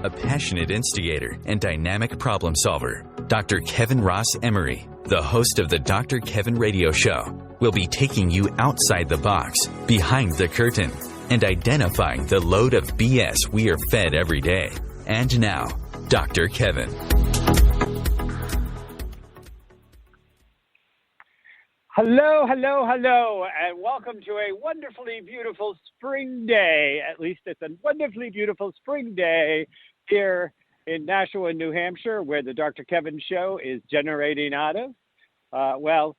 a passionate instigator and dynamic problem solver. Dr. Kevin Ross Emery, the host of the Dr. Kevin Radio Show, will be taking you outside the box, behind the curtain, and identifying the load of BS we are fed every day. And now, Dr. Kevin. Hello, hello, hello, and welcome to a wonderfully beautiful spring day. At least it's a wonderfully beautiful spring day here in Nashua, New Hampshire, where the Dr. Kevin Show is generating out of. Well,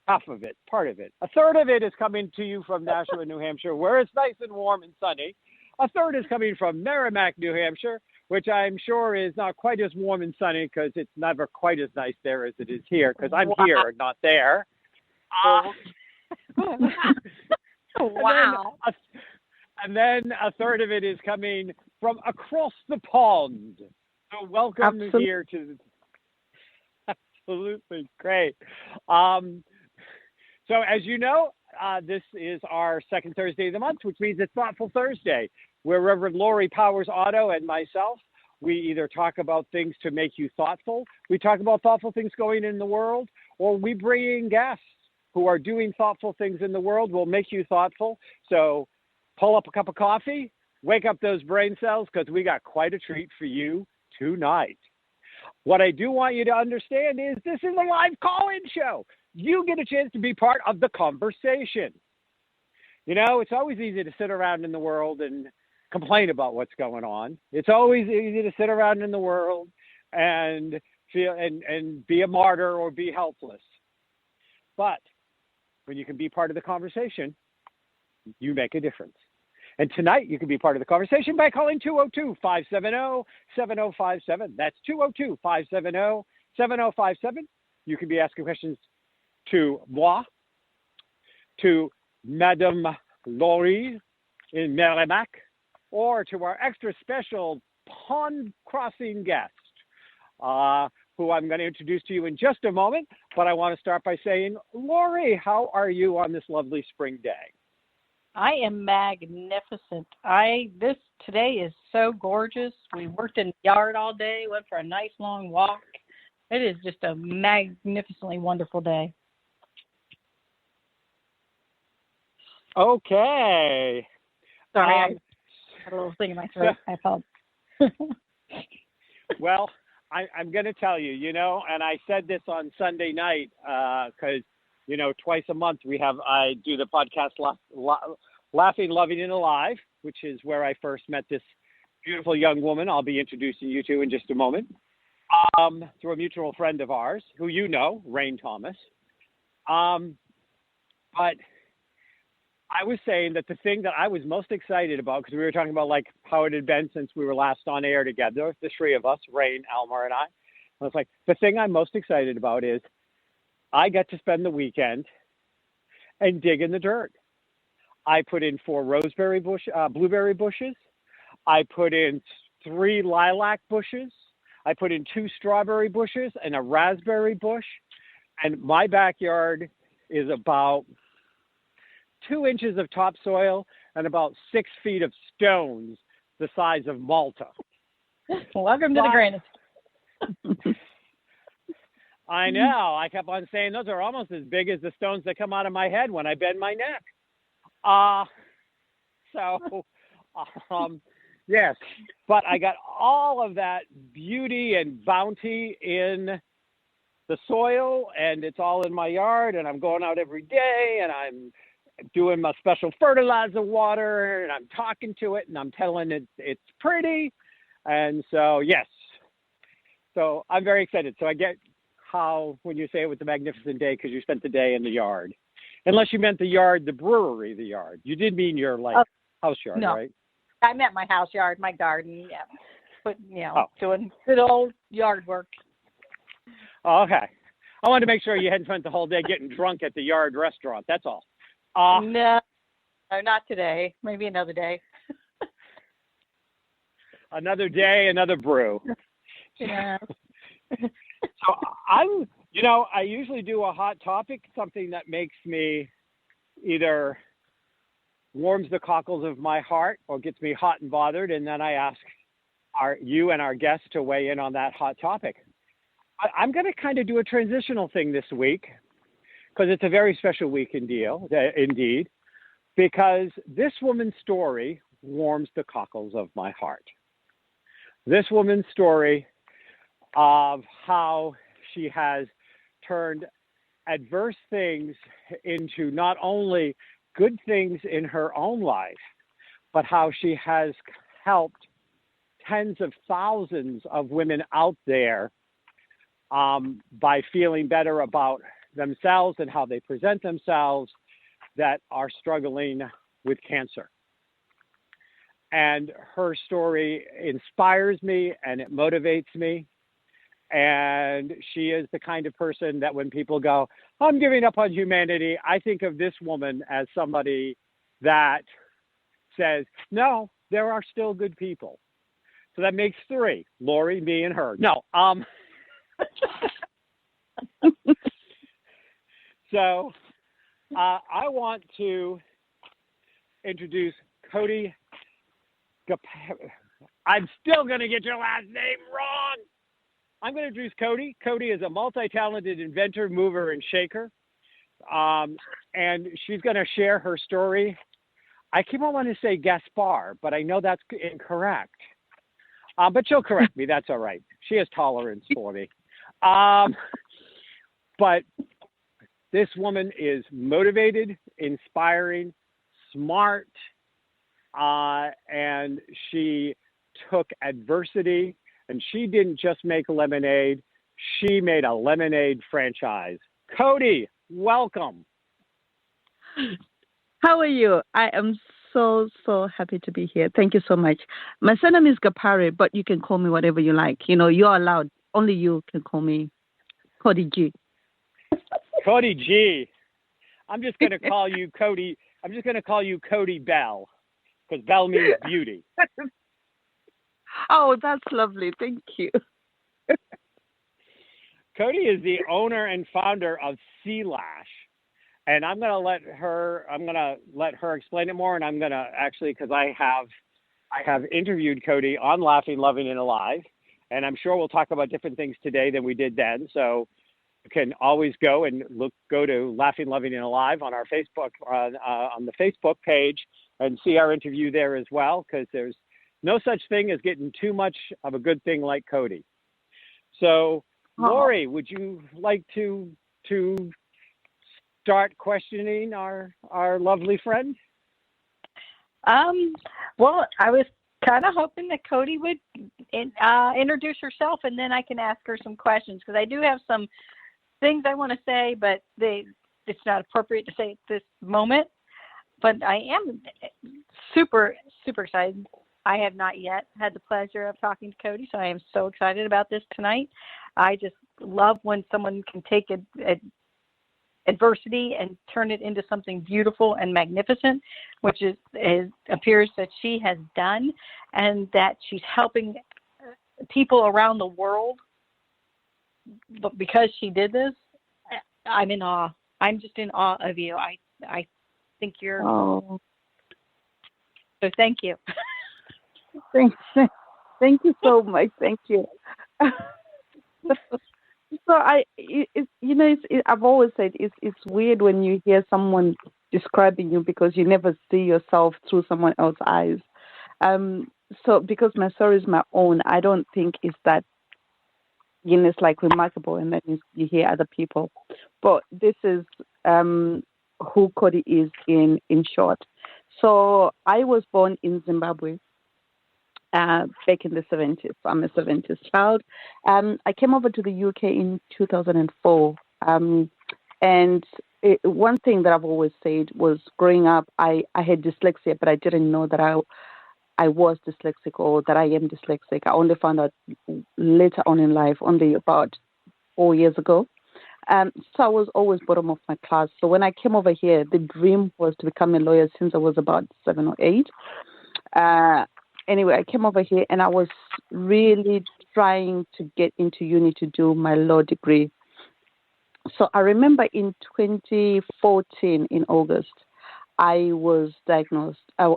half of it, part of it. A third of it is coming to you from Nashua, New Hampshire, where it's nice and warm and sunny. A third is coming from Merrimack, New Hampshire, which I'm sure is not quite as warm and sunny because it's never quite as nice there as it is here, because I'm here, not there. Wow. And then a third of it is coming from across the pond. So welcome here to absolutely great. So as you know, this is our second Thursday of the month, which means it's Thoughtful Thursday, where Reverend Lori Powers-Otto and myself, we either talk about things to make you thoughtful, we talk about thoughtful things going in the world, or we bring in guests who are doing thoughtful things in the world will make you thoughtful. So pull up a cup of coffee, wake up those brain cells, because we got quite a treat for you tonight. What I do want you to understand is this is a live call-in show. You get a chance to be part of the conversation. You know, it's always easy to sit around in the world and complain about what's going on. It's always easy to sit around in the world and feel and be a martyr or be helpless. But when you can be part of the conversation, you make a difference. And tonight, you can be part of the conversation by calling 202-570-7057. That's 202-570-7057. You can be asking questions to moi, to Madame Laurie in Merrimack, or to our extra special pond crossing guest, who I'm going to introduce to you in just a moment. But I want to start by saying, Lori, how are you on this lovely spring day? I am magnificent. Today is so gorgeous. We worked in the yard all day, went for a nice long walk. It is just a magnificently wonderful day. Okay. Sorry, I had a little thing in my throat. I felt. Well, I'm going to tell you, and I said this on Sunday night because, twice a month I do the podcast Laughing, Loving, and Alive, which is where I first met this beautiful young woman I'll be introducing you to in just a moment, through a mutual friend of ours who you know, Rain Thomas. But I was saying that the thing that I was most excited about, because we were talking about like how it had been since we were last on air together, the three of us, Rain, Almar, and I was like, the thing I'm most excited about is I get to spend the weekend and dig in the dirt. I put in 4 blueberry bushes. I put in 3 lilac bushes. I put in 2 strawberry bushes and a raspberry bush. And my backyard is about 2 inches of topsoil and about 6 feet of stones the size of Malta. Welcome to the granite. I know. I kept on saying those are almost as big as the stones that come out of my head when I bend my neck. Yes. But I got all of that beauty and bounty in the soil, and it's all in my yard, and I'm going out every day, and I'm doing my special fertilizer water, and I'm talking to it, and I'm telling it it's pretty. And so, yes. So I'm very excited. So I get how, when you say it was a magnificent day, because you spent the day in the yard. Unless you meant the yard, the brewery, the yard. You did mean your, house yard, no. Right? I meant my house yard, my garden, yeah. But, doing good old yard work. Okay. I wanted to make sure you hadn't spent the whole day getting drunk at the yard restaurant. That's all. No, not today. Maybe another day. Another day, another brew. Yeah. So I usually do a hot topic, something that makes me either warms the cockles of my heart or gets me hot and bothered. And then I ask you and our guests to weigh in on that hot topic. I'm going to kind of do a transitional thing this week because it's a very special week indeed, because this woman's story warms the cockles of my heart. This woman's story of how she has turned adverse things into not only good things in her own life, but how she has helped tens of thousands of women out there by feeling better about themselves and how they present themselves that are struggling with cancer. And her story inspires me and it motivates me. And she is the kind of person that when people go, I'm giving up on humanity, I think of this woman as somebody that says, no, there are still good people. So that makes three: Lori, me, and her. No. So I want to introduce Cody. I'm still going to get your last name wrong. I'm going to introduce Cody. Cody is a multi-talented inventor, mover, and shaker. And she's going to share her story. I keep on wanting to say Gaspar, but I know that's incorrect. But she'll correct me. That's all right. She has tolerance for me. But this woman is motivated, inspiring, smart, and she took adversity, and she didn't just make lemonade. She made a lemonade franchise. Cody, welcome. How are you? I am so happy to be here. Thank you so much. My surname is Gapare, but you can call me whatever you like. You know, you're allowed. Only you can call me Cody G. Cody G. I'm just going to call you Cody. I'm just going to call you Cody Bell, because Bell means beauty. Oh, that's lovely. Thank you. Cody is the owner and founder of Sea Lash. And I'm going to let her explain it more. And I'm going to actually, because I have interviewed Cody on Laughing, Loving, and Alive. And I'm sure we'll talk about different things today than we did then. So you can always go to Laughing, Loving, and Alive on our Facebook, on the Facebook page, and see our interview there as well, because there's no such thing as getting too much of a good thing like Cody. So, Lori, would you like to start questioning our lovely friend? Well, I was kind of hoping that Cody would introduce herself, and then I can ask her some questions, because I do have some things I want to say, but it's not appropriate to say at this moment. But I am super, super excited. I have not yet had the pleasure of talking to Cody, so I am so excited about this tonight. I just love when someone can take adversity and turn it into something beautiful and magnificent, which appears that she has done, and that she's helping people around the world. But because she did this, I'm in awe. I'm just in awe of you. I think you're. Oh. So thank you. Thank you so much. Thank you. So I've always said it's weird when you hear someone describing you, because you never see yourself through someone else's eyes. So because my story is my own, I don't think it's that, it's like remarkable, and then you hear other people. But this is who Cody is in short. So I was born in Zimbabwe back in the 70s. I'm a 70s child. I came over to the UK in 2004. And one thing that I've always said was, growing up, I had dyslexia, but I didn't know that I was dyslexic, or that I am dyslexic. I only found out later on in life, only about 4 years ago. So I was always bottom of my class. So when I came over here, the dream was to become a lawyer since I was about 7 or 8. Anyway, I came over here and I was really trying to get into uni to do my law degree. So I remember in 2014, in August, I was diagnosed. I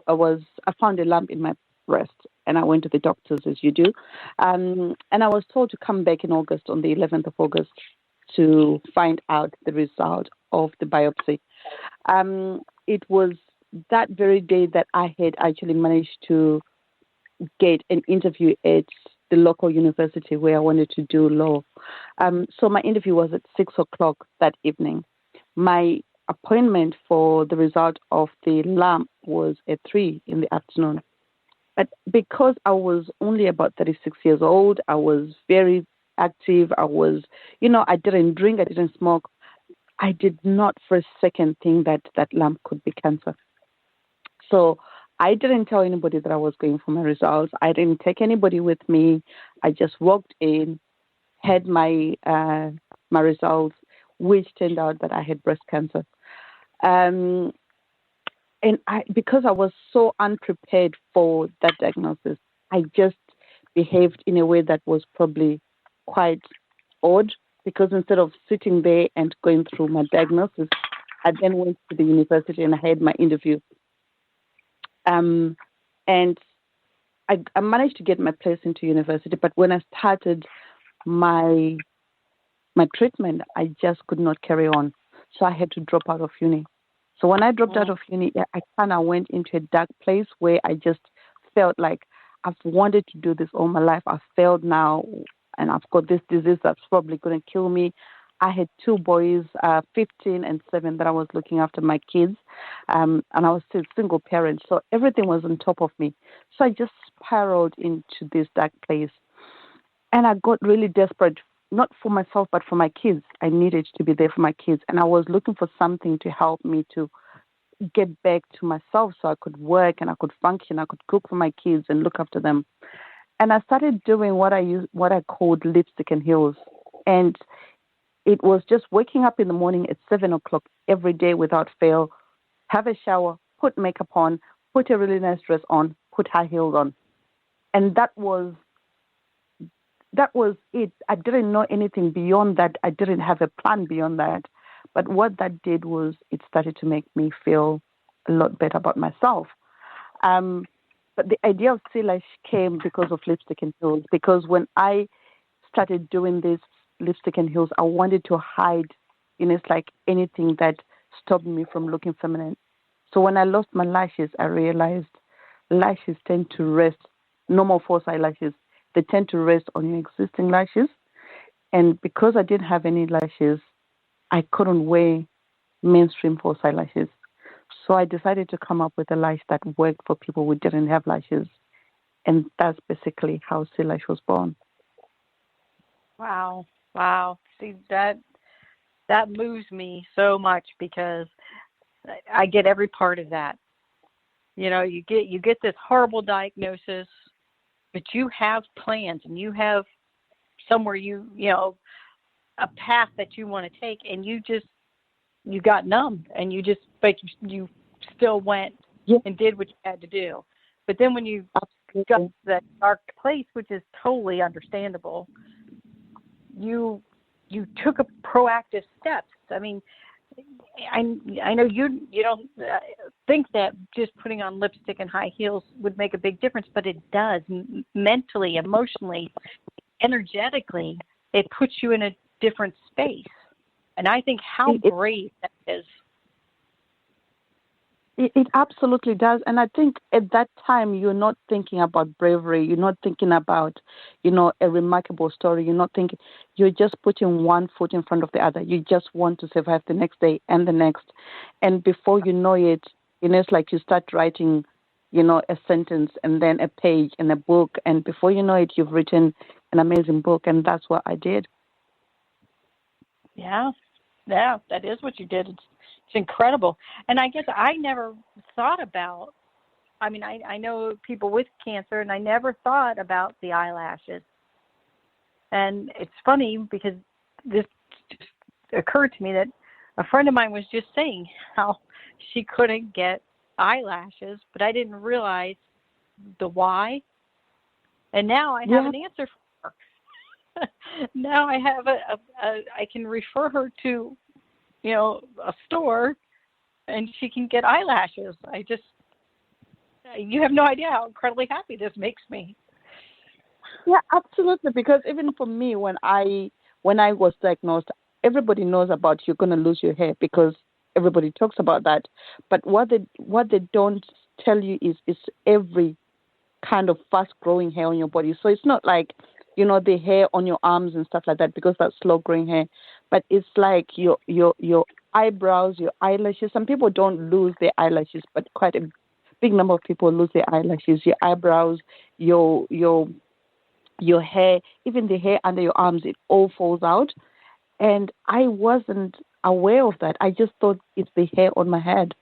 found a lump in my breast, and I went to the doctors as you do. And I was told to come back in August, on the 11th of August, to find out the result of the biopsy. It was that very day that I had actually managed to get an interview at the local university where I wanted to do law. So my interview was at 6:00 that evening. My appointment for the result of the lab was at 3 in the afternoon. But because I was only about 36 years old, I was very active. I didn't drink, I didn't smoke. I did not for a second think that that lump could be cancer. So I didn't tell anybody that I was going for my results. I didn't take anybody with me. I just walked in, had my results, which turned out that I had breast cancer. And because I was so unprepared for that diagnosis, I just behaved in a way that was probably quite odd, because instead of sitting there and going through my diagnosis, I then went to the university and I had my interview. And I managed to get my place into university, but when I started my treatment, I just could not carry on. So I had to drop out of uni. So when I dropped out of uni, I kind of went into a dark place where I just felt like I've wanted to do this all my life. I've failed now, and I've got this disease that's probably going to kill me. I had two boys, 15 and 7, that I was looking after my kids, and I was still a single parent. So everything was on top of me. So I just spiraled into this dark place. And I got really desperate, not for myself, but for my kids. I needed to be there for my kids. And I was looking for something to help me to get back to myself so I could work and I could function. I could cook for my kids and look after them. And I started doing what I called lipstick and heels. And it was just waking up in the morning at 7:00 every day without fail, have a shower, put makeup on, put a really nice dress on, put high heels on. And that was it. I didn't know anything beyond that. I didn't have a plan beyond that. But what that did was it started to make me feel a lot better about myself. But the idea of sea lash came because of lipstick and heels, because when I started doing this lipstick and heels, I wanted to hide, it's like anything that stopped me from looking feminine. So when I lost my lashes, I realized lashes tend to rest, normal false eyelashes, they tend to rest on your existing lashes. And because I didn't have any lashes, I couldn't wear mainstream false eyelashes. So I decided to come up with a lash that worked for people who didn't have lashes. And that's basically how Sea Lash was born. Wow. See, that moves me so much, because I get every part of that. You get this horrible diagnosis, but you have plans and you have somewhere a path that you want to take, and you got numb, and you still went and did what you had to do. But then when you got to that dark place, which is totally understandable, you took a proactive steps. I mean, I know you don't think that just putting on lipstick and high heels would make a big difference, but it does. Mentally, emotionally, energetically, it puts you in a different space. And I think how brave that is. It absolutely does. And I think at that time, you're not thinking about bravery. You're not thinking about, a remarkable story. You're just putting one foot in front of the other. You just want to survive the next day and the next. And before you know it, it's like you start writing, a sentence and then a page and a book. And before you know it, you've written an amazing book. And that's what I did. Yeah, that is what you did. It's incredible. And I guess I never thought about, I know people with cancer, and I never thought about the eyelashes. And it's funny because this just occurred to me that a friend of mine was just saying how she couldn't get eyelashes, but I didn't realize the why. And now I have an answer for her. Now I have I can refer her to a store, and she can get eyelashes. You have no idea how incredibly happy this makes me. Yeah, absolutely. Because even for me, when I was diagnosed, everybody knows about you're going to lose your hair because everybody talks about that. But what they don't tell you is every kind of fast growing hair on your body. So it's not like, the hair on your arms and stuff like that, because that's slow growing hair. But it's like your eyebrows, your eyelashes. Some people don't lose their eyelashes, but quite a big number of people lose their eyelashes, your eyebrows, your hair, even the hair under your arms, it all falls out. And I wasn't aware of that. I just thought it's the hair on my head.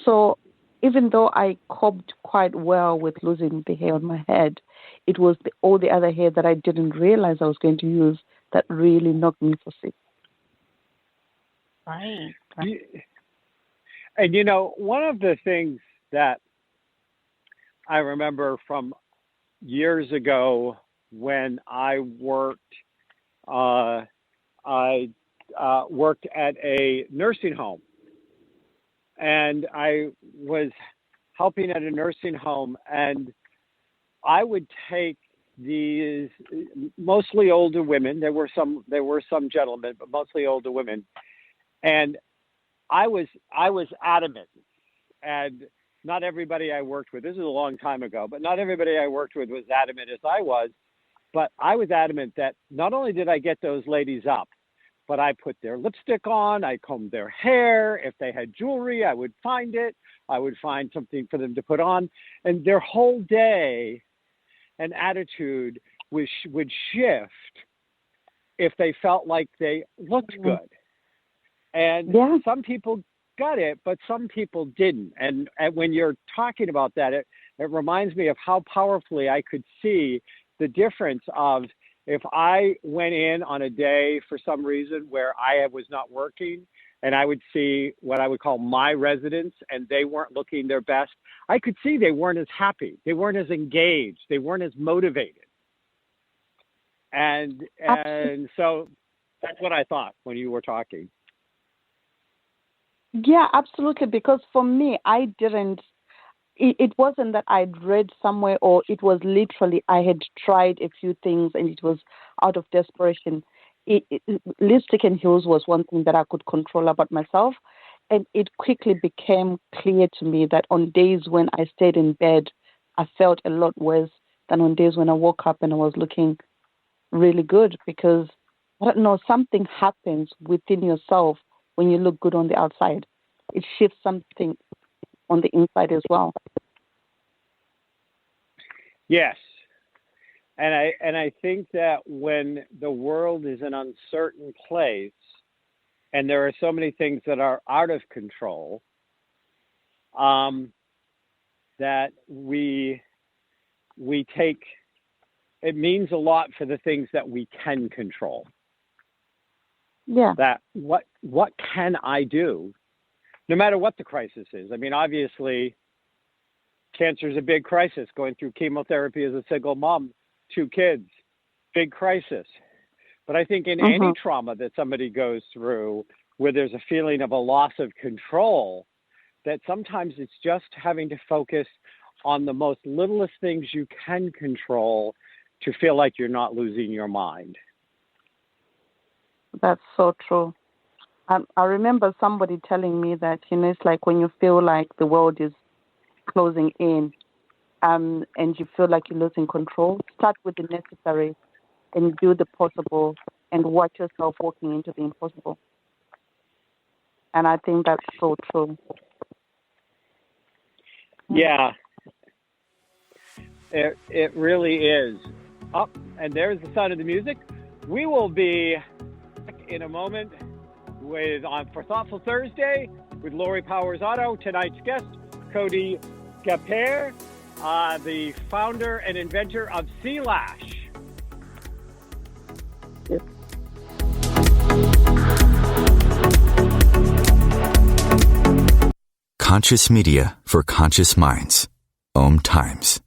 So even though I coped quite well with losing the hair on my head, it was all the other hair that I didn't realize I was going to use that really knocked me for six. Right. And, one of the things that I remember from years ago when I worked, worked at a nursing home, and I was helping at a nursing home, and I would take these mostly older women. There were some gentlemen, but mostly older women, and I was adamant, and not everybody I worked with, this is a long time ago, but not everybody I worked with was adamant as I was. But I was adamant that not only did I get those ladies up, but I put their lipstick on, I combed their hair. If they had jewelry, I would find it. I would find something for them to put on. And their whole day and attitude would shift if they felt like they looked good. And some people got it, but some people didn't. And when you're talking about that, it reminds me of how powerfully I could see the difference of if I went in on a day for some reason where I was not working, and I would see what I would call my residents and they weren't looking their best, I could see they weren't as happy. They weren't as engaged. They weren't as motivated. And so that's what I thought when you were talking. Yeah, absolutely. Because for me, it wasn't that I'd read somewhere, or it was literally I had tried a few things and it was out of desperation. Lipstick and heels was one thing that I could control about myself. And it quickly became clear to me that on days when I stayed in bed, I felt a lot worse than on days when I woke up and I was looking really good, because, I don't know, something happens within yourself when you look good on the outside. It shifts something on the inside as well. Yes. And I think that when the world is an uncertain place and there are so many things that are out of control, that we take, it means a lot for the things that we can control. Yeah. That what can I do, no matter what the crisis is? I mean, obviously, cancer is a big crisis. Going through chemotherapy as a single mom, 2 kids, big crisis. But I think in any trauma that somebody goes through, where there's a feeling of a loss of control, that sometimes it's just having to focus on the most littlest things you can control to feel like you're not losing your mind. That's so true. I remember somebody telling me that, it's like when you feel like the world is closing in, and you feel like you're losing control, start with the necessary and do the possible and watch yourself walking into the impossible. And I think that's so true. Yeah, it really is. And there's the sound of the music. We will be back in a moment for Thoughtful Thursday with Lori Powers-Otto. Tonight's guest, Cody Gapere, the founder and inventor of C-Lash. Yes. Conscious media for conscious minds. OMTimes.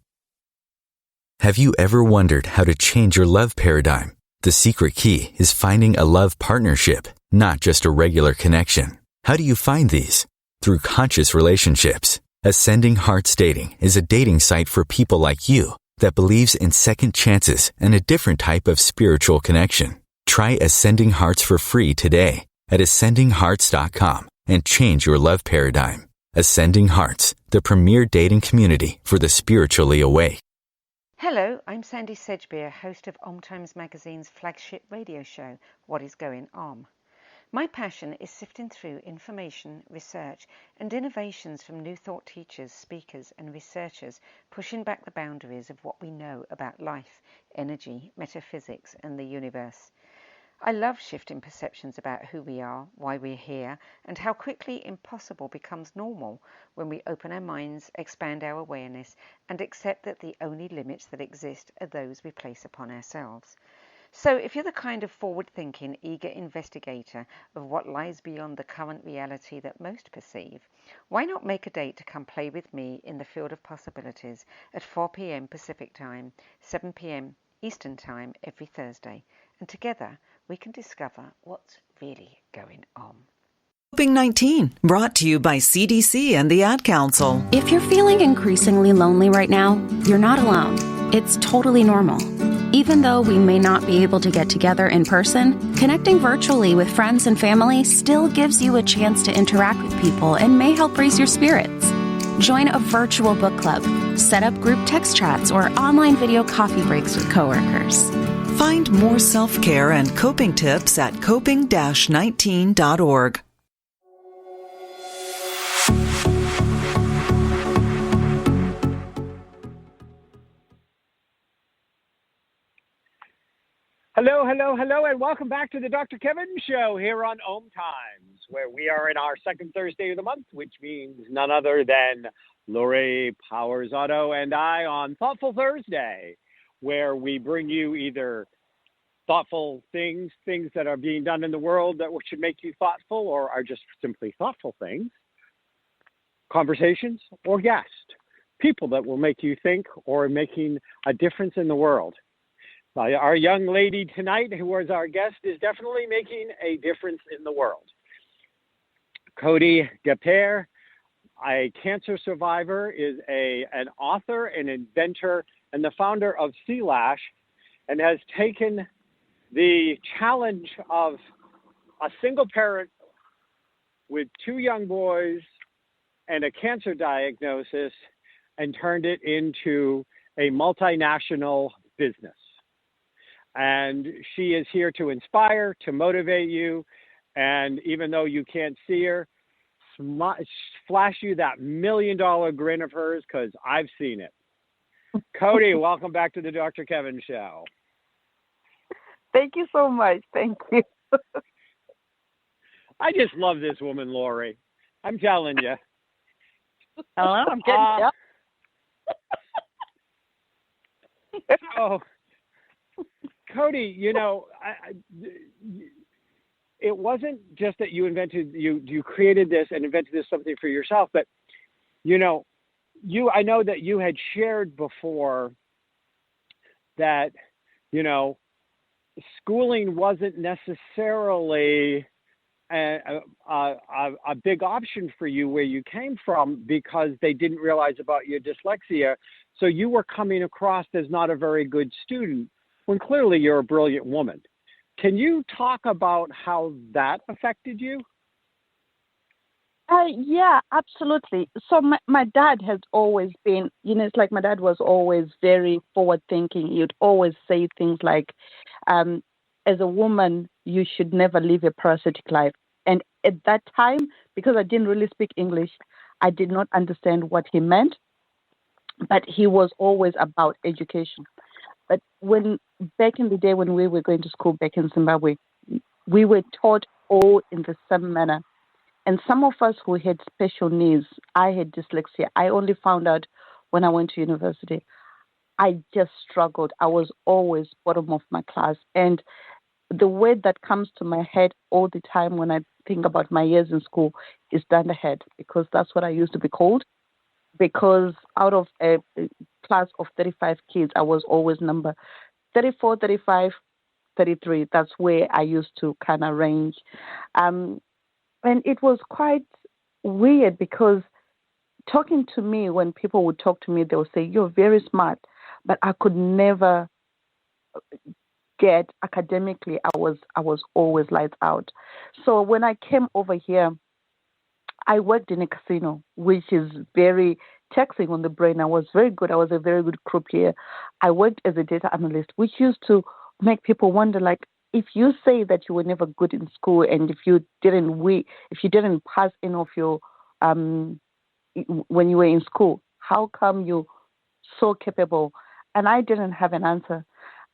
Have you ever wondered how to change your love paradigm? The secret key is finding a love partnership, not just a regular connection. How do you find these? Through conscious relationships. Ascending Hearts Dating is a dating site for people like you that believes in second chances and a different type of spiritual connection. Try Ascending Hearts for free today at ascendinghearts.com and change your love paradigm. Ascending Hearts, the premier dating community for the spiritually awake. Hello, I'm Sandy Sedgbeer, host of OMTimes magazine's flagship radio show, What is Going On? My passion is sifting through information, research, and innovations from new thought teachers, speakers, and researchers pushing back the boundaries of what we know about life, energy, metaphysics, and the universe. I love shifting perceptions about who we are, why we're here, and how quickly impossible becomes normal when we open our minds, expand our awareness, and accept that the only limits that exist are those we place upon ourselves. So if you're the kind of forward-thinking, eager investigator of what lies beyond the current reality that most perceive, why not make a date to come play with me in the field of possibilities at 4 p.m. Pacific Time, 7 p.m. Eastern Time every Thursday, and together we can discover what's really going on. Coping-19, brought to you by CDC and the Ad Council. If you're feeling increasingly lonely right now, you're not alone. It's totally normal. Even though we may not be able to get together in person, connecting virtually with friends and family still gives you a chance to interact with people and may help raise your spirits. Join a virtual book club, set up group text chats, or online video coffee breaks with coworkers. Find more self-care and coping tips at coping-19.org. Hello, hello, hello, and welcome back to the Dr. Kevin Show here on OMTimes, where we are in our second Thursday of the month, which means none other than Lori Powers-Otto and I on Thoughtful Thursday, where we bring you either thoughtful things that are being done in the world that should make you thoughtful or are just simply thoughtful things, conversations, or guests, people that will make you think or making a difference in the world. Our young lady tonight, who was our guest, is definitely making a difference in the world. Cody Gapere, a cancer survivor, is an author, an inventor, and the founder of Sea-Lash, and has taken the challenge of a single parent with two young boys and a cancer diagnosis and turned it into a multinational business. And she is here to inspire, to motivate you, and even though you can't see her, flash you that $1 million grin of hers, because I've seen it. Cody, welcome back to the Dr. Kevin Show. Thank you so much. Thank you. I just love this woman, Lori. I'm telling you. Hello, I'm getting So, Cody, it wasn't just that you created this and invented this something for yourself, but I know that you had shared before that schooling wasn't necessarily a big option for you where you came from because they didn't realize about your dyslexia. So you were coming across as not a very good student when clearly you're a brilliant woman. Can you talk about how that affected you? Yeah, absolutely. So my dad has always been, it's like my dad was always very forward thinking. He'd always say things like, as a woman, you should never live a parasitic life. And at that time, because I didn't really speak English, I did not understand what he meant, but he was always about education. But back in the day when we were going to school back in Zimbabwe, we were taught all in the same manner. And some of us who had special needs, I had dyslexia. I only found out when I went to university. I just struggled. I was always bottom of my class. And the word that comes to my head all the time when I think about my years in school is dunderhead, because that's what I used to be called. Because out of a class of 35 kids, I was always number 34, 35, 33. That's where I used to kind of range. And it was quite weird because talking to me, when people would talk to me, they would say, "You're very smart," but I could never get academically. I was always lights out. So when I came over here, I worked in a casino, which is very taxing on the brain. I was very good. I was a very good croupier. I worked as a data analyst, which used to make people wonder, like, if you say that you were never good in school, and if you didn't pass any of your um when you were in school, how come you so capable? And I didn't have an answer.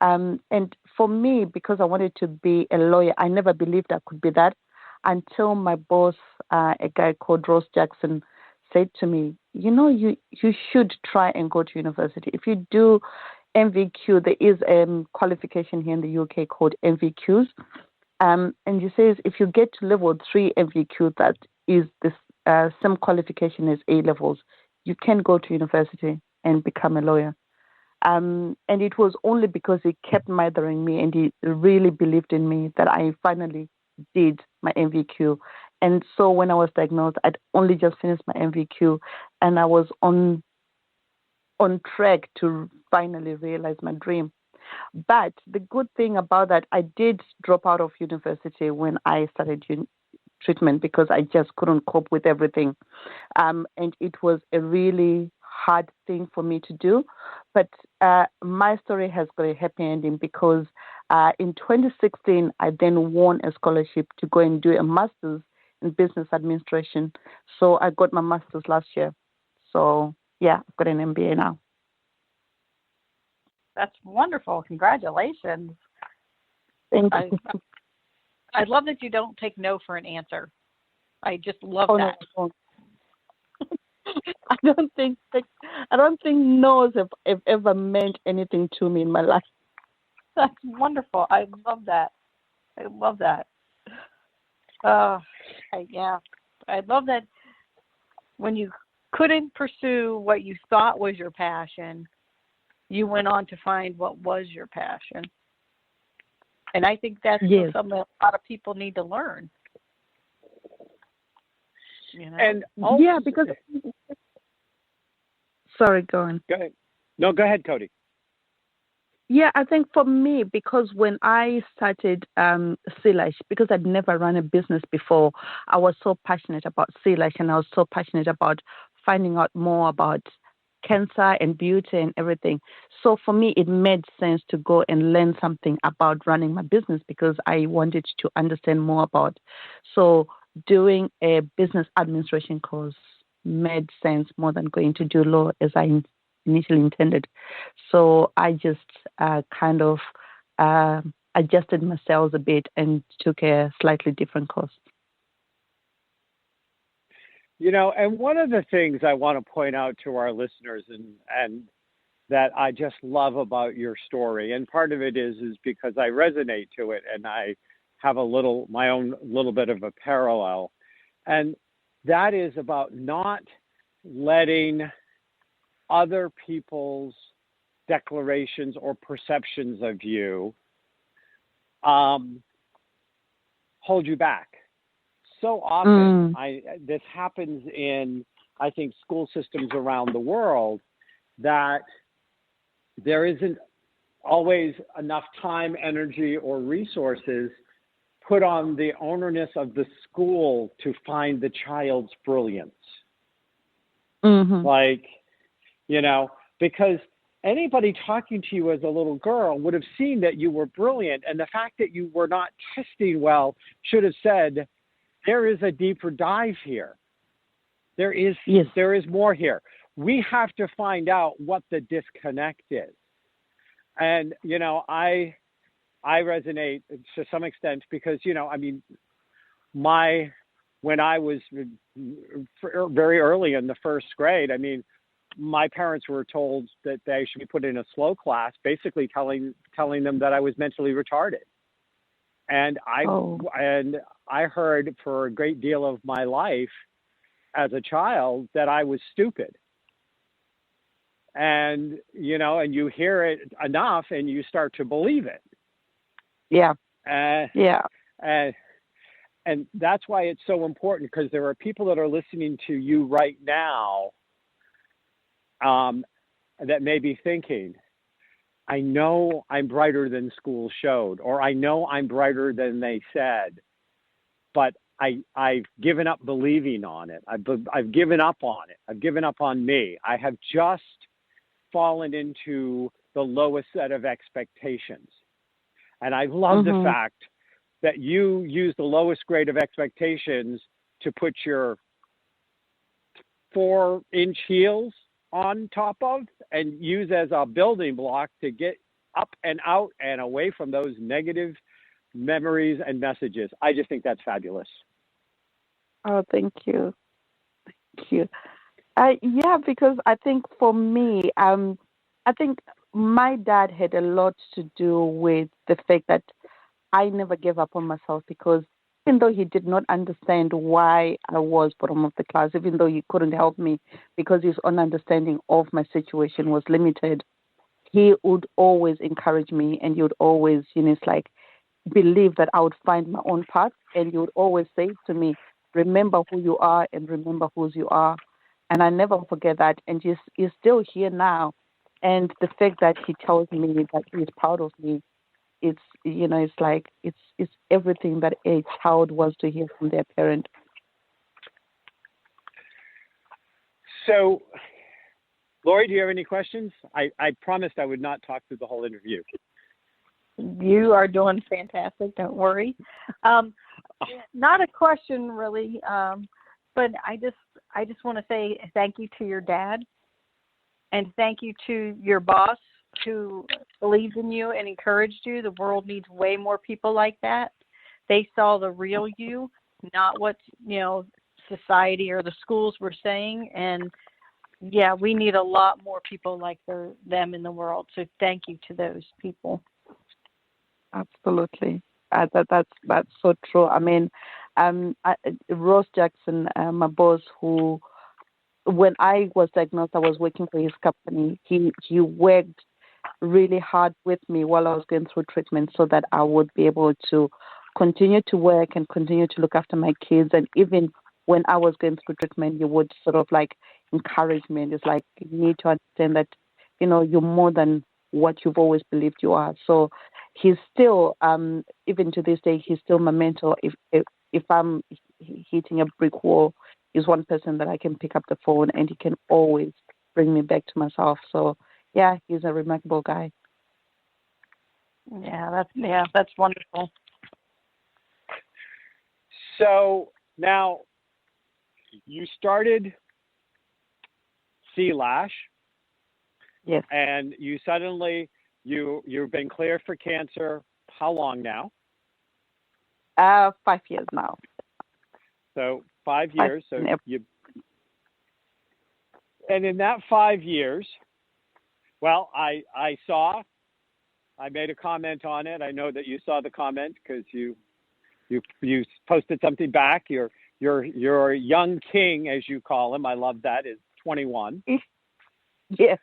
And for me, because I wanted to be a lawyer, I never believed I could be that until my boss, a guy called Ross Jackson, said to me, you should try and go to university. If you do MVQ, there is a qualification here in the UK called MVQs. And he says if you get to level 3 MVQ, that is the same qualification as A levels, you can go to university and become a lawyer. And it was only because he kept mothering me and he really believed in me that I finally did my MVQ. And so when I was diagnosed, I'd only just finished my MVQ, and I was on track to finally realize my dream. But the good thing about that, I did drop out of university when I started treatment because I just couldn't cope with everything. And it was a really hard thing for me to do. But my story has got a happy ending because in 2016, I then won a scholarship to go and do a master's in business administration. So I got my master's last year. So, yeah, I've got an MBA now. That's wonderful. Congratulations. Thank you. I love that you don't take no for an answer. I just love that. No. I don't think no's have ever meant anything to me in my life. That's wonderful. I love that. Yeah. I love that when you couldn't pursue what you thought was your passion, you went on to find what was your passion. And I think that's something a lot of people need to learn. And also, because... Sorry, go on. Go ahead. No, go ahead, Cody. Yeah, I think for me, because when I started Sealash, because I'd never run a business before, I was so passionate about Sealash, and I was so passionate about finding out more about cancer and beauty and everything. So for me, it made sense to go and learn something about running my business because I wanted to understand more about. So doing a business administration course made sense more than going to do law as I initially intended. So I just kind of adjusted myself a bit and took a slightly different course. And one of the things I want to point out to our listeners and that I just love about your story, and part of it is because I resonate to it and I have my own little bit of a parallel. And that is about not letting other people's declarations or perceptions of you hold you back. So often, this happens in, I think, school systems around the world, that there isn't always enough time, energy, or resources put on the onus of the school to find the child's brilliance. Because anybody talking to you as a little girl would have seen that you were brilliant, and the fact that you were not testing well should have said, there is a deeper dive here. There is more here. We have to find out what the disconnect is. And, I resonate to some extent because, when I was very early in the first grade, my parents were told that they should be put in a slow class, basically telling them that I was mentally retarded. And I heard for a great deal of my life as a child that I was stupid. And, and you hear it enough and you start to believe it. Yeah. And that's why it's so important, because there are people that are listening to you right now that may be thinking, I know I'm brighter than school showed, or I know I'm brighter than they said, but I've given up believing on it. I've given up on it. I've given up on me. I have just fallen into the lowest set of expectations. And I love the fact that you use the lowest grade of expectations to put your 4-inch heels on top of and use as a building block to get up and out and away from those negative memories and messages. I just think that's fabulous. Oh, thank you. Thank you. Yeah, because I think for me, I think my dad had a lot to do with the fact that I never gave up on myself, because even though he did not understand why I was bottom of the class, even though he couldn't help me because his own understanding of my situation was limited, he would always encourage me, and he would always, it's like, believe that I would find my own path. And he would always say to me, remember who you are and remember whose you are. And I never forget that. And he's still here now. And the fact that he tells me that he's proud of me, it's like it's everything that a child wants to hear from their parent. So, Lori, do you have any questions? I promised I would not talk through the whole interview. You are doing fantastic. Don't worry. Not a question really, but I just want to say thank you to your dad, and thank you to your boss who believed in you and encouraged you. The world needs way more people like that. They saw the real you, not what society or the schools were saying. And yeah, we need a lot more people like them in the world. So thank you to those people. Absolutely. That's so true. I mean, Ross Jackson, my boss, who, when I was diagnosed, I was working for his company. He worked really hard with me while I was going through treatment so that I would be able to continue to work and continue to look after my kids. And even when I was going through treatment, he would sort of like encourage me. And it's like, you need to understand that, you're more than what you've always believed you are. So he's still, even to this day, he's still my mentor. If I'm hitting a brick wall, he's one person that I can pick up the phone and he can always bring me back to myself. So yeah, he's a remarkable guy. Yeah, that's wonderful. So now you started C-Lash. Yes. And you suddenly, you've been cleared for cancer. How long now? 5 years now. So 5 years. So and in that 5 years, well, I made a comment on it. I know that you saw the comment because you posted something back. Your young king, as you call him, I love that, is 21. Yes.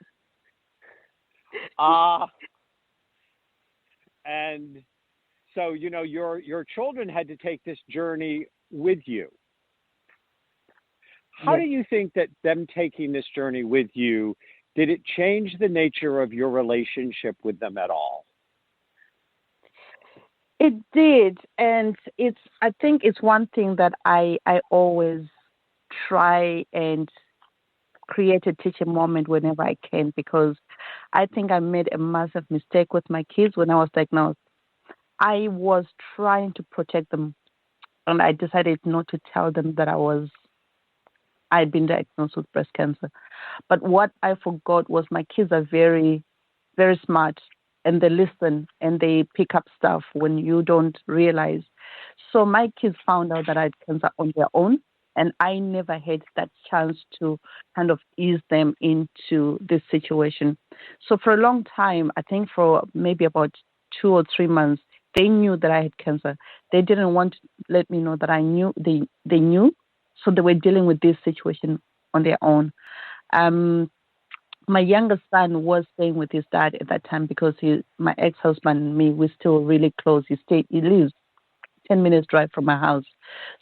And so, your children had to take this journey with you. How do you think that them taking this journey with you, did it change the nature of your relationship with them at all? It did. And I think it's one thing that I always try and create a teaching moment whenever I can, because I think I made a massive mistake with my kids when I was diagnosed. I was trying to protect them, and I decided not to tell them that I'd been diagnosed with breast cancer. But what I forgot was my kids are very, very smart, and they listen and they pick up stuff when you don't realize. So my kids found out that I had cancer on their own, and I never had that chance to kind of ease them into this situation. So for a long time, I think for maybe about 2 or 3 months, they knew that I had cancer. They didn't want to let me know that I knew. They knew, so they were dealing with this situation on their own. My youngest son was staying with his dad at that time because my ex-husband and me, we're still really close. He lives 10 minutes drive from my house.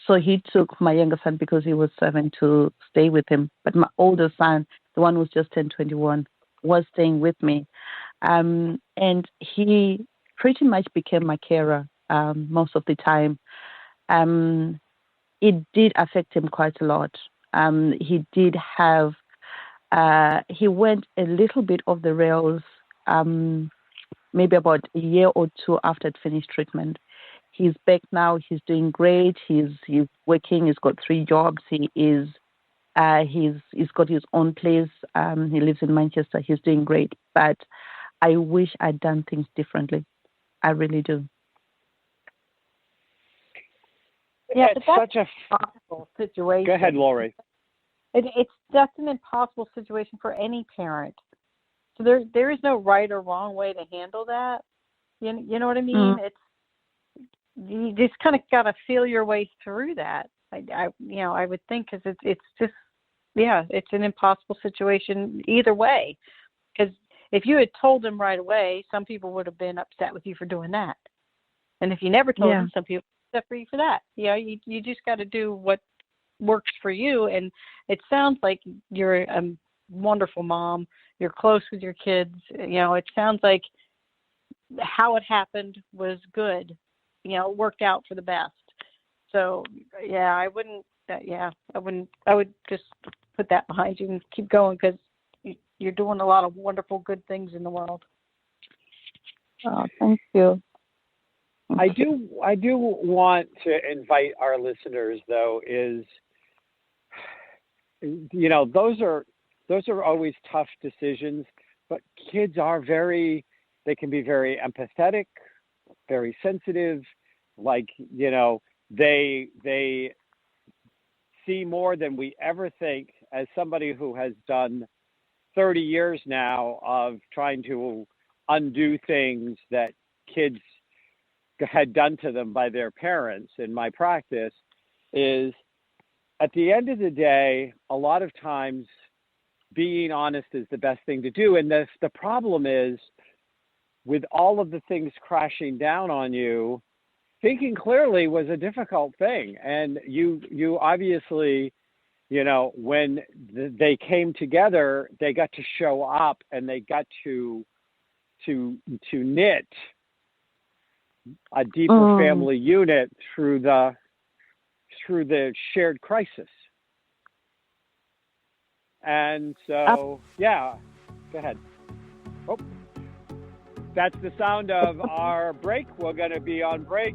So he took my younger son because he was 7 to stay with him. But my older son the one who's just turned 21, was staying with me. And he pretty much became my carer most of the time. It did affect him quite a lot. He did have, he went a little bit off the rails maybe about a year or two after I'd finished treatment. He's back now. He's doing great. He's working. He's got 3 jobs. He's got his own place. He lives in Manchester. He's doing great. But I wish I'd done things differently. I really do. Yeah, it's but that's such a impossible situation. Go ahead, Lori. That's an impossible situation for any parent. So there is no right or wrong way to handle that. You know what I mean? It's, you just kind of got to feel your way through that. I would think, because it's just, it's an impossible situation either way. Because if you had told them right away, some people would have been upset with you for doing that. And if you never told them, some people would be upset for you for that. You just got to do what works for you. And it sounds like you're a wonderful mom. You're close with your kids. It sounds like how it happened was good. It worked out for the best. So, I would just put that behind you and keep going, because you're doing a lot of wonderful, good things in the world. Oh, thank you. I do want to invite our listeners, though, those are always tough decisions, but kids they can be very empathetic, very sensitive. They see more than we ever think. As somebody who has done 30 years now of trying to undo things that kids had done to them by their parents in my practice, is at the end of the day, a lot of times being honest is the best thing to do. And the problem is, with all of the things crashing down on you, thinking clearly was a difficult thing. And you obviously, when they came together, they got to show up and they got to knit a deeper family unit through the shared crisis. And so, go ahead. Oh, that's the sound of our break. We're going to be on break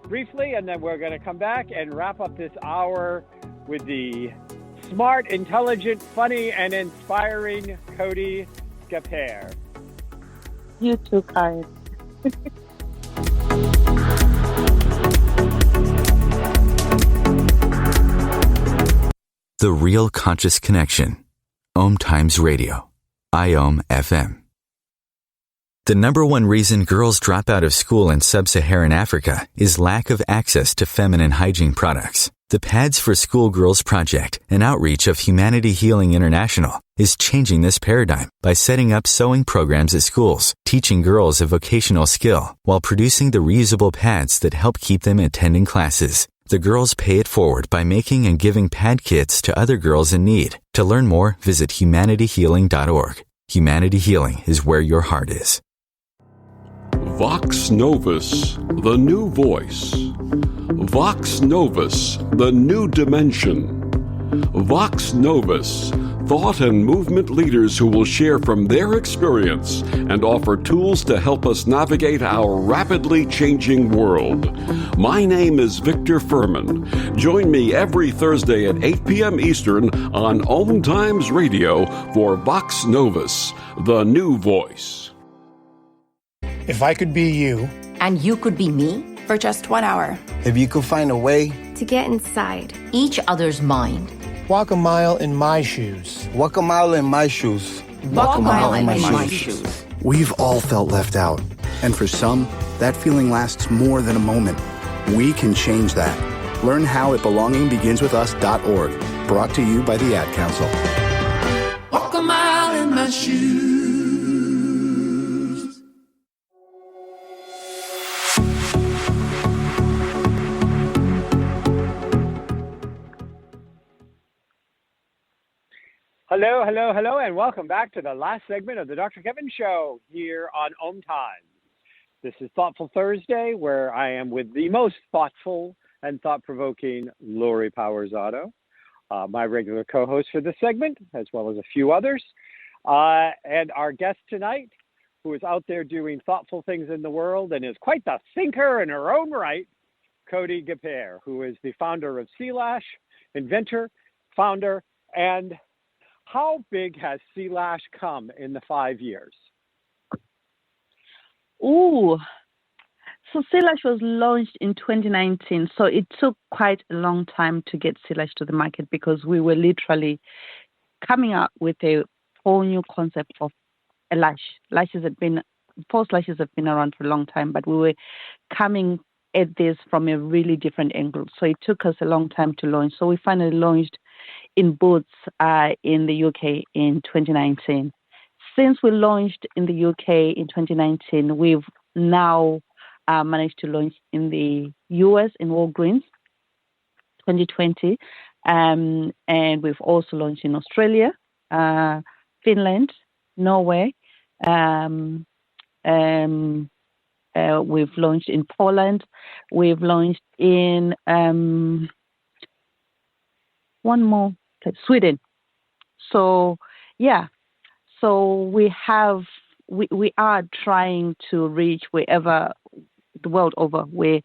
briefly, and then we're going to come back and wrap up this hour with the smart, intelligent, funny, and inspiring Cody Gapere. You too, Kyle. The Real Conscious Connection. OMTimes Radio. IOM FM. The number one reason girls drop out of school in sub-Saharan Africa is lack of access to feminine hygiene products. The Pads for Schoolgirls Project, an outreach of Humanity Healing International, is changing this paradigm by setting up sewing programs at schools, teaching girls a vocational skill while producing the reusable pads that help keep them attending classes. The girls pay it forward by making and giving pad kits to other girls in need. To learn more, visit humanityhealing.org. Humanity Healing is where your heart is. Vox Novus, the new voice. Vox Novus, the new dimension. Vox Novus, thought and movement leaders who will share from their experience and offer tools to help us navigate our rapidly changing world. My name is Victor Furman. Join me every Thursday at 8 p.m. Eastern on OMTimes Radio for Vox Novus, the new voice. If I could be you, and you could be me, for just 1 hour. If you could find a way to get inside each other's mind. Walk a mile in my shoes. Walk a mile in my shoes. Walk a mile in my shoes. We've all felt left out. And for some, that feeling lasts more than a moment. We can change that. Learn how at belongingbeginswithus.org. Brought to you by the Ad Council. Walk a mile in my shoes. Hello, hello, hello, and welcome back to the last segment of the Dr. Kevin Show here on OMTimes. This is Thoughtful Thursday, where I am with the most thoughtful and thought-provoking Lori Powers-Otto, my regular co-host for this segment, as well as a few others. And our guest tonight, who is out there doing thoughtful things in the world and is quite the thinker in her own right, Cody Gapere, who is the founder of C-Lash, inventor, founder, and how big has C-Lash come in the 5 years? Ooh, so C-Lash was launched in 2019. So it took quite a long time to get C-Lash to the market because we were literally coming up with a whole new concept of a lash. False lashes have been around for a long time, but we were coming at this from a really different angle. So it took us a long time to launch. So we finally launched in Boots in the UK in 2019. Since we launched in the UK in 2019, we've now managed to launch in the US in Walgreens 2020. And we've also launched in Australia, Finland, Norway. We've launched in Poland. We've launched in one more place, Sweden. So yeah, so we are trying to reach wherever the world over, where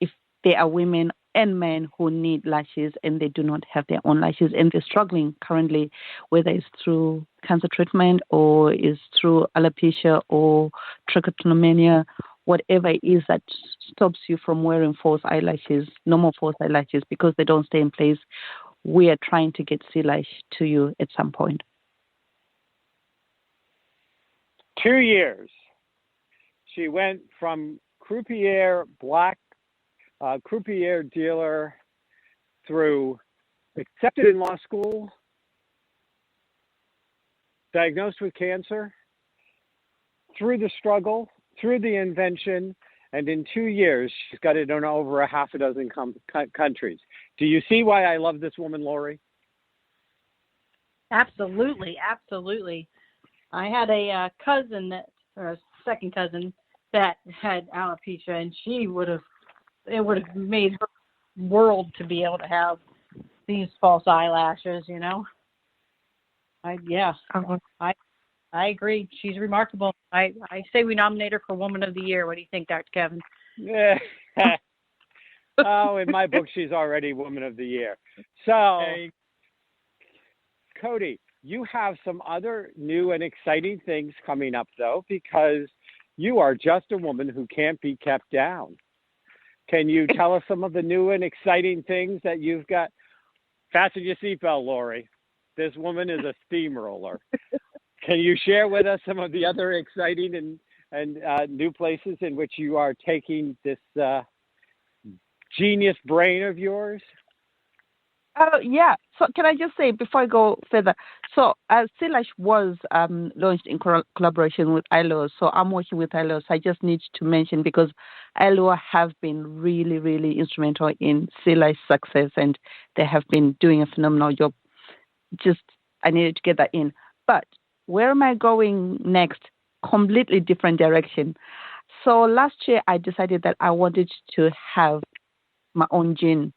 if there are women and men who need lashes and they do not have their own lashes and they're struggling currently, whether it's through cancer treatment or is through alopecia or trichotillomania, whatever it is that stops you from wearing false eyelashes, normal false eyelashes, because they don't stay in place, we are trying to get C-Lash to you at some point. 2 years. She went from croupier dealer through accepted in law school, diagnosed with cancer, through the struggle, through the invention, and in 2 years, she's got it in over a half a dozen countries. Do you see why I love this woman, Lori? Absolutely, absolutely. I had a second cousin that had alopecia, and it would have made her world to be able to have these false eyelashes, you know. I agree. She's remarkable. I say we nominate her for Woman of the Year. What do you think, Dr. Kevin? Yeah. Oh, in my book, she's already Woman of the Year. So, Cody, you have some other new and exciting things coming up, though, because you are just a woman who can't be kept down. Can you tell us some of the new and exciting things that you've got? Fasten your seatbelt, Lori. This woman is a steamroller. Can you share with us some of the other exciting and new places in which you are taking this genius brain of yours? Yeah. So can I just say before I go further? So C-Lash was launched in collaboration with ILO. So I'm working with ILO. So I just need to mention because ILO have been really, really instrumental in C-Lash success, and they have been doing a phenomenal job. Just I needed to get that in. But where am I going next? Completely different direction. So last year I decided that I wanted to have my own gin.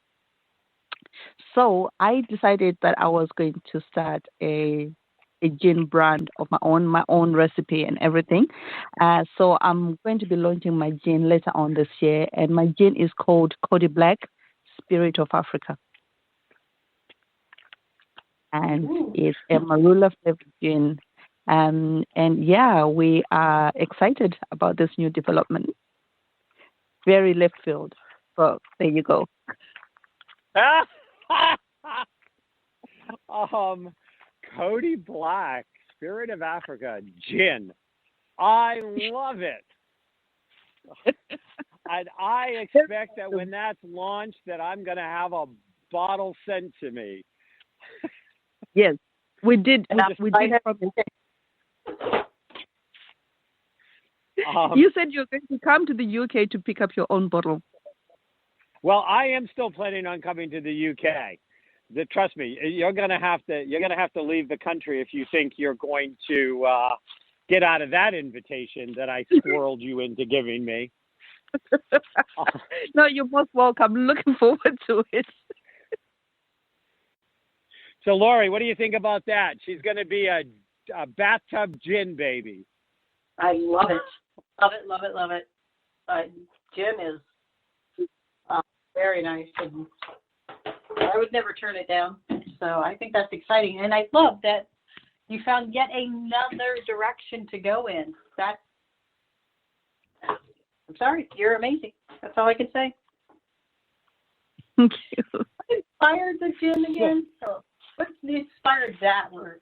So I decided that I was going to start a gin brand of my own recipe and everything. So I'm going to be launching my gin later on this year, and my gin is called Cody Black, Spirit of Africa. And it's a marula flavored gin. And yeah, we are excited about this new development. Very left field. So there you go. Cody Black, Spirit of Africa, gin. I love it. And I expect that when that's launched that I'm going to have a bottle sent to me. Yes, we did. We did. You said you're going to come to the UK to pick up your own bottle. Well, I am still planning on coming to the UK. Trust me, you're gonna have to leave the country if you think you're going to get out of that invitation that I squirreled you into giving me. No, you're most welcome. Looking forward to it. So, Lori, what do you think about that? She's going to be a bathtub gin baby. I love it. Love it, love it, love it. Gin is very nice, and I would never turn it down. So I think that's exciting. And I love that you found yet another direction to go in. I'm sorry, you're amazing. That's all I can say. Thank you. Inspired the gin again? So what inspired that word?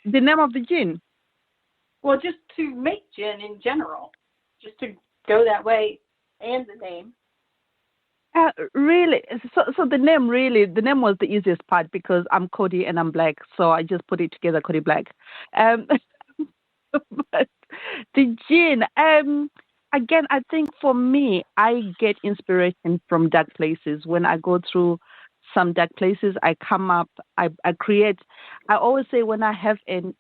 The name of the gin? Well, just to make gin in general. Just to go that way and the name. Really? So the name was the easiest part because I'm Cody and I'm black, so I just put it together, Cody Black. But the gin, again, I think for me, I get inspiration from dark places. When I go through some dark places, I come up, I create. I always say when I have a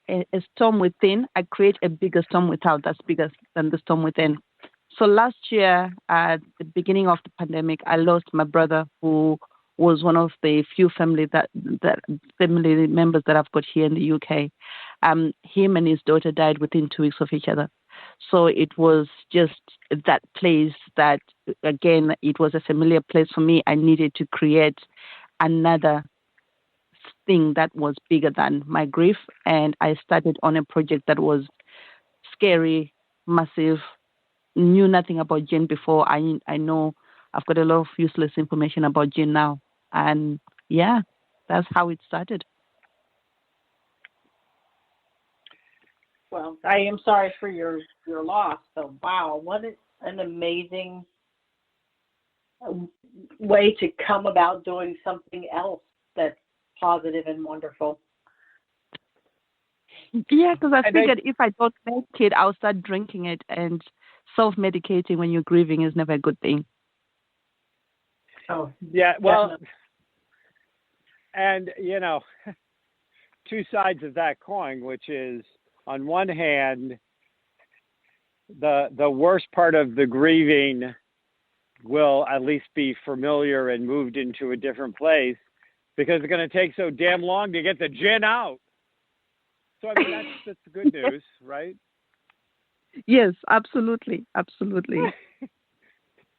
storm within, I create a bigger storm without that's bigger than the storm within. So last year, at the beginning of the pandemic, I lost my brother, who was one of the few family members that I've got here in the UK. Him and his daughter died within 2 weeks of each other. So it was just that place that, again, it was a familiar place for me. I needed to create another thing that was bigger than my grief. And I started on a project that was scary, massive, knew nothing about gin before. I know I've got a lot of useless information about gin now. And yeah, that's how it started. Well, I am sorry for your loss. So, wow, what an amazing way to come about doing something else that's positive and wonderful. Yeah, because I figured if I don't make it, I'll start drinking it, and self-medicating when you're grieving is never a good thing. Oh, yeah, well, definitely. And, two sides of that coin, which is, on one hand, the worst part of the grieving will at least be familiar and moved into a different place, because it's going to take so damn long to get the gin out. So, I mean, that's the good news, right? Yes, absolutely. Absolutely.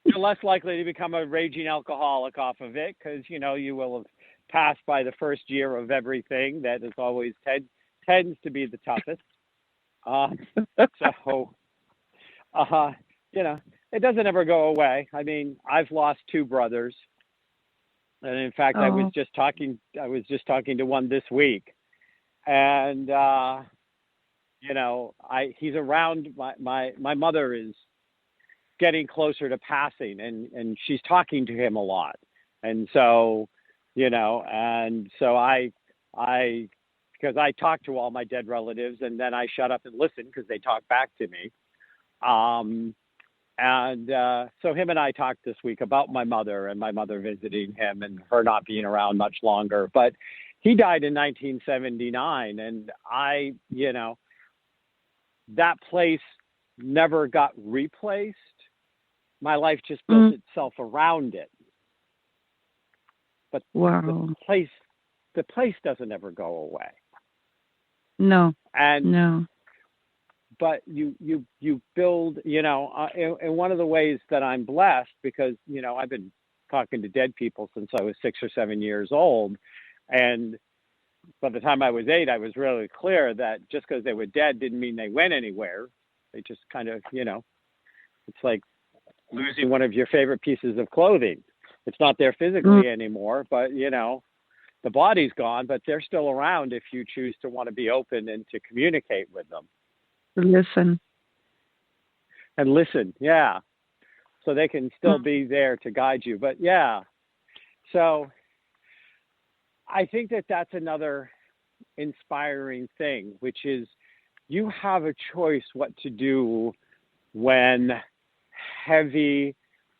You're less likely to become a raging alcoholic off of it, because, you will have passed by the first year of everything that is always tends to be the toughest. It doesn't ever go away. I mean, I've lost two brothers. And in fact, I was just talking to one this week. And, he's around. My mother is getting closer to passing, and she's talking to him a lot. And so, because I talk to all my dead relatives, and then I shut up and listen because they talk back to me. So him and I talked this week about my mother and my mother visiting him and her not being around much longer. But he died in 1979, and that place never got replaced. My life just built itself around it. But the place doesn't ever go away. No. And no. But you build, and one of the ways that I'm blessed, because, I've been talking to dead people since I was 6 or 7 years old. And by the time I was 8, I was really clear that just because they were dead didn't mean they went anywhere. They just kind of, it's like losing one of your favorite pieces of clothing. It's not there physically anymore, but, the body's gone, but they're still around if you choose to want to be open and to communicate with them. Listen. And listen, yeah. So they can still be there to guide you. But, yeah. So I think that that's another inspiring thing, which is you have a choice what to do when heavy,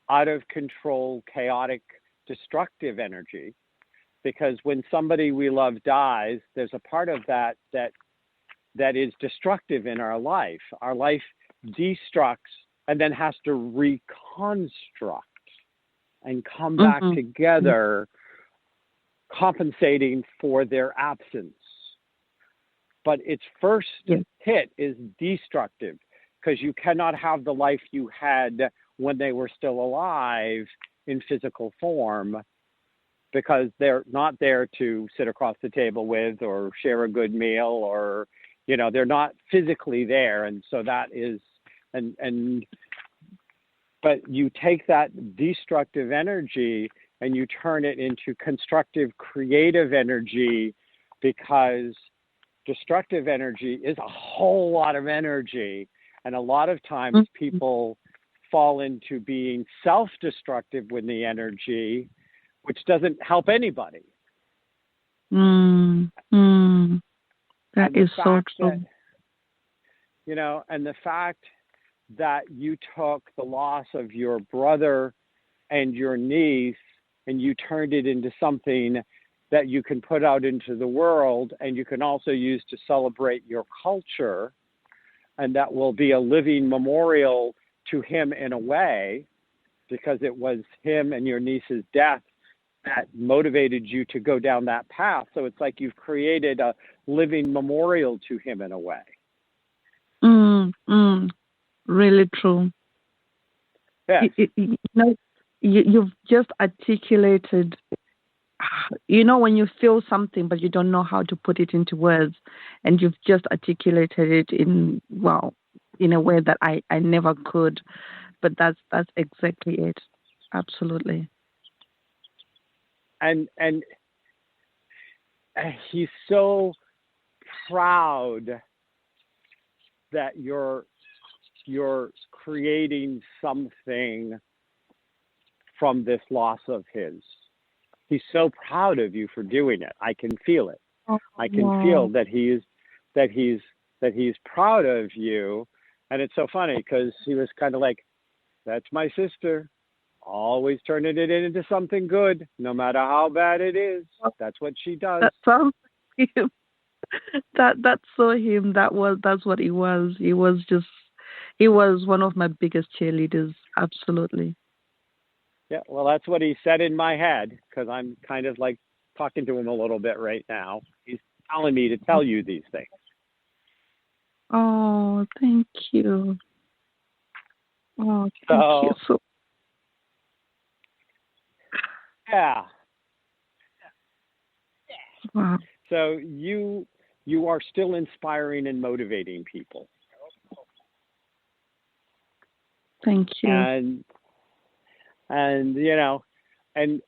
out of control, chaotic, destructive energy, because when somebody we love dies, there's a part of that is destructive in our life. Our life destructs and then has to reconstruct and come back together, compensating for their absence. But its first hit is destructive, because you cannot have the life you had when they were still alive in physical form, because they're not there to sit across the table with or share a good meal, or, you know, they're not physically there. And so that is, but you take that destructive energy and you turn it into constructive, creative energy, because destructive energy is a whole lot of energy. And a lot of times people fall into being self-destructive with the energy, which doesn't help anybody. That is so true. You know, and the fact that you took the loss of your brother and your niece and you turned it into something that you can put out into the world, and you can also use to celebrate your culture, and that will be a living memorial to him in a way, because it was him and your niece's death that motivated you to go down that path. So it's like you've created a living memorial to him in a way. Really true. Yeah. You know, you've just articulated, you know, when you feel something but you don't know how to put it into words, and you've just articulated it in a way that I never could. But that's exactly it. Absolutely. And he's so proud that you're creating something from this loss of his. He's so proud of you for doing it. I can feel it. I can feel that he's proud of you. And it's so funny, because he was kind of like, that's my sister, always turning it into something good, no matter how bad it is. That's what she does. That sounds like him. That's so him. That's what he was. He was one of my biggest cheerleaders. Absolutely. Yeah, well, that's what he said in my head, because I'm kind of like talking to him a little bit right now. He's telling me to tell you these things. Oh, thank you. Oh, thank you so. Yeah. Wow. So you are still inspiring and motivating people. Thank you. And you know, and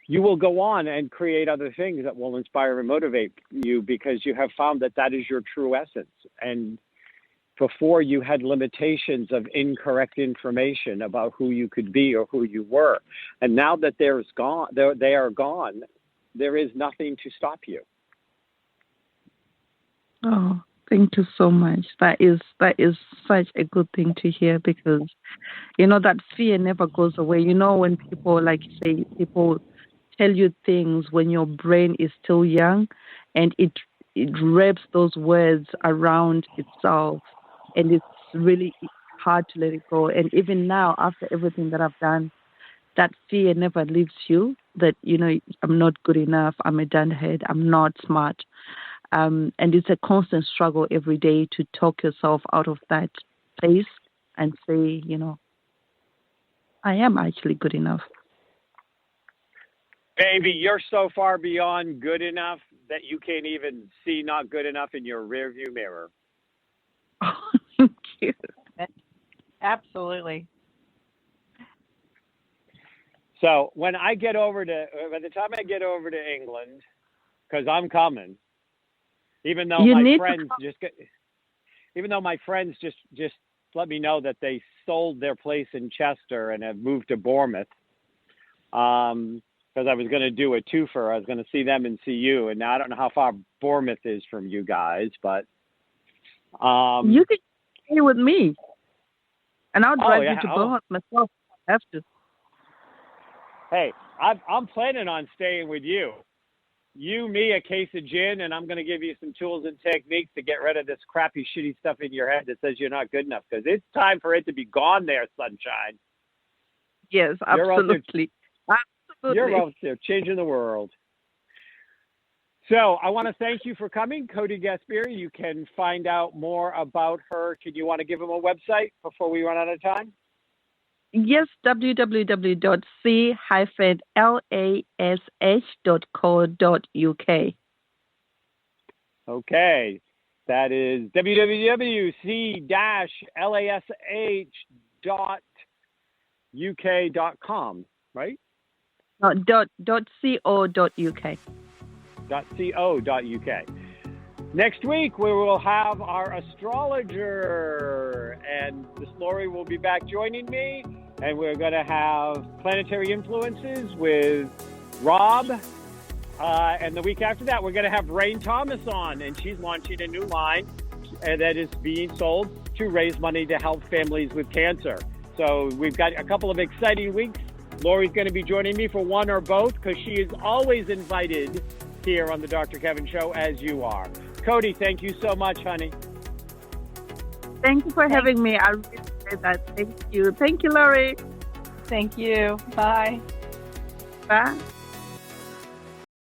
you will go on and create other things that will inspire and motivate you, because you have found that is your true essence. And before, you had limitations of incorrect information about who you could be or who you were. And now that they are gone, there is nothing to stop you. Oh, thank you so much. That is such a good thing to hear, because, you know, that fear never goes away. You know, when people people tell you things when your brain is still young, and it wraps those words around itself, and it's really hard to let it go. And even now, after everything that I've done, that fear never leaves you, that, you know, I'm not good enough, I'm a dunderhead, I'm not smart. And it's a constant struggle every day to talk yourself out of that place and say, you know, I am actually good enough. Baby, you're so far beyond good enough that you can't even see not good enough in your rearview mirror. Oh, thank you. Absolutely. So by the time I get over to England, because I'm coming, even though my friends just let me know that they sold their place in Chester and have moved to Bournemouth, because I was going to do a twofer. I was going to see them and see you, and now I don't know how far Bournemouth is from you guys, but you can stay with me, and I'll drive you to Bournemouth myself. I have to. Hey, I'm planning on staying with you. You, me, a case of gin, and I'm going to give you some tools and techniques to get rid of this crappy, shitty stuff in your head that says you're not good enough, because it's time for it to be gone there, sunshine. Yes, absolutely. You're out there changing the world. So I want to thank you for coming, Cody Gasperi. You can find out more about her. Can you want to give them a website before we run out of time? Yes, www.c-lash.co.uk. Okay, that is www.c-lash.uk.com, right? .co.uk. .co.uk. Next week, we will have our astrologer, and Miss Lori will be back joining me, and we're going to have planetary influences with Rob. And the week after that, we're going to have Rain Thomas on, and she's launching a new line that is being sold to raise money to help families with cancer. So we've got a couple of exciting weeks. Lori's going to be joining me for one or both, because she is always invited here on the Dr. Kevin Show, as you are. Cody, thank you so much, honey. Thank you for having me. I really appreciate that. Thank you. Thank you, Lori. Thank you. Bye. Bye.